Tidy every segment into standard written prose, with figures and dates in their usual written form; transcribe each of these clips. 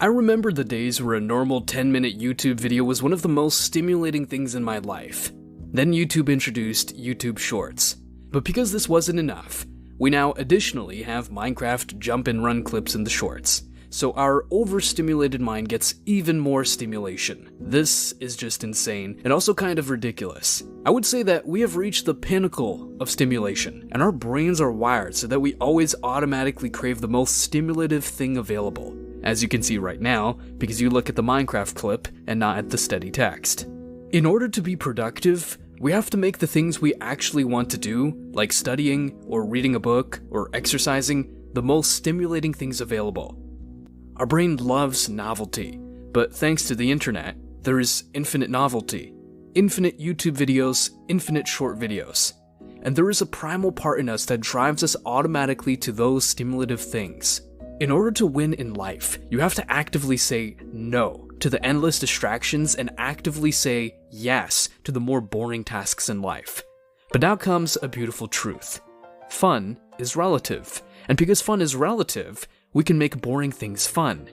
I remember the days where a normal 10-minute YouTube video was one of the most stimulating things in my life. Then YouTube introduced YouTube Shorts. But because this wasn't enough, we now additionally have Minecraft jump and run clips in the shorts. So our overstimulated mind gets even more stimulation. This is just insane and also kind of ridiculous. I would say that we have reached the pinnacle of stimulation, and our brains are wired so that we always automatically crave the most stimulative thing available. As you can see right now, because you look at the Minecraft clip and not at the steady text. In order to be productive, we have to make the things we actually want to do, like studying or reading a book or exercising, the most stimulating things available. Our brain loves novelty, but thanks to the internet, there is infinite novelty, infinite YouTube videos, infinite short videos. And there is a primal part in us that drives us automatically to those stimulative things. In order to win in life, you have to actively say no to the endless distractions and actively say yes to the more boring tasks in life. But now comes a beautiful truth. Fun is relative, and because fun is relative, we can make boring things fun.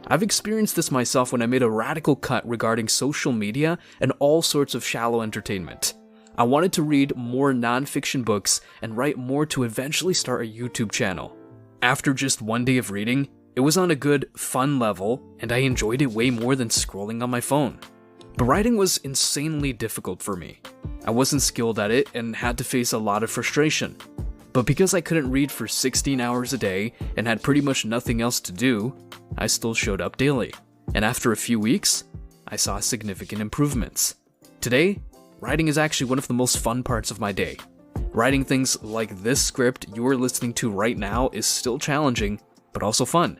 I've experienced this myself when I made a radical cut regarding social media and all sorts of shallow entertainment. I wanted to read more non-fiction books and write more to eventually start a YouTube channel. After just one day of reading, it was on a good, fun level, and I enjoyed it way more than scrolling on my phone. But writing was insanely difficult for me. I wasn't skilled at it and had to face a lot of frustration. But because I couldn't read for 16 hours a day and had pretty much nothing else to do, I still showed up daily. And after a few weeks, I saw significant improvements. Today, writing is actually one of the most fun parts of my day. Writing things like this script you are listening to right now is still challenging, but also fun.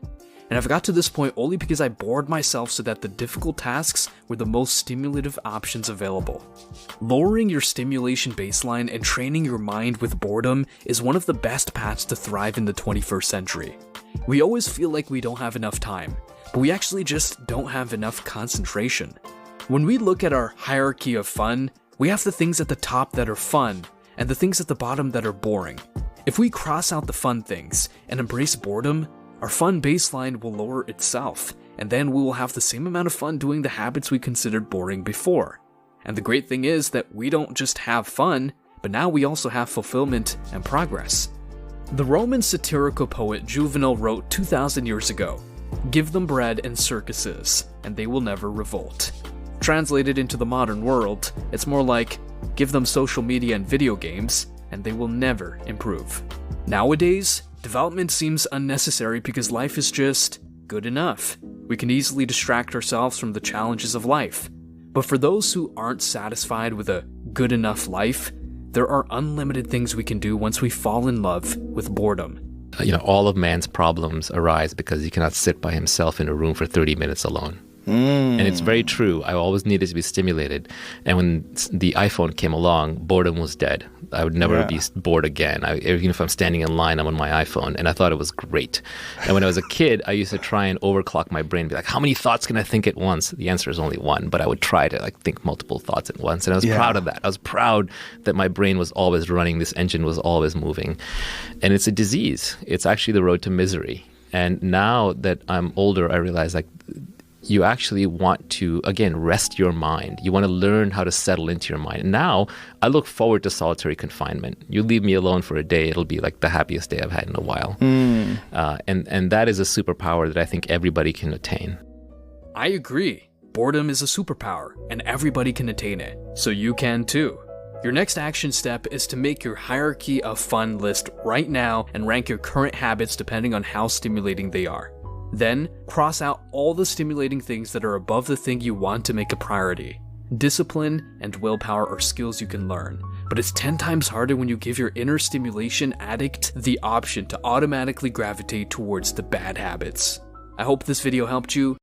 And I've got to this point only because I bored myself so that the difficult tasks were the most stimulative options available. Lowering your stimulation baseline and training your mind with boredom is one of the best paths to thrive in the 21st century. We always feel like we don't have enough time, but we actually just don't have enough concentration. When we look at our hierarchy of fun, we have the things at the top that are fun, and the things at the bottom that are boring. If we cross out the fun things and embrace boredom, our fun baseline will lower itself, and then we will have the same amount of fun doing the habits we considered boring before. And the great thing is that we don't just have fun, but now we also have fulfillment and progress. The Roman satirical poet Juvenal wrote 2,000 years ago, "Give them bread and circuses, and they will never revolt." Translated into the modern world, it's more like, give them social media and video games, and they will never improve. Nowadays, development seems unnecessary because life is just good enough. We can easily distract ourselves from the challenges of life. But for those who aren't satisfied with a good enough life, there are unlimited things we can do once we fall in love with boredom. All of man's problems arise because he cannot sit by himself in a room for 30 minutes alone. And it's very true. I always needed to be stimulated. And when the iPhone came along, boredom was dead. I would never be bored again. Even if I'm standing in line, I'm on my iPhone. And I thought it was great. And when I was a kid, I used to try and overclock my brain. Be like, how many thoughts can I think at once? The answer is only one. But I would try to think multiple thoughts at once. And I was proud of that. I was proud that my brain was always running. This engine was always moving. And it's a disease. It's actually the road to misery. And now that I'm older, I realize you actually want to, again, rest your mind. You want to learn how to settle into your mind. And now, I look forward to solitary confinement. You leave me alone for a day, it'll be like the happiest day I've had in a while. And that is a superpower that I think everybody can attain. I agree. Boredom is a superpower, and everybody can attain it. So you can too. Your next action step is to make your hierarchy of fun list right now and rank your current habits depending on how stimulating they are. Then, cross out all the stimulating things that are above the thing you want to make a priority. Discipline and willpower are skills you can learn, but it's 10 times harder when you give your inner stimulation addict the option to automatically gravitate towards the bad habits. I hope this video helped you.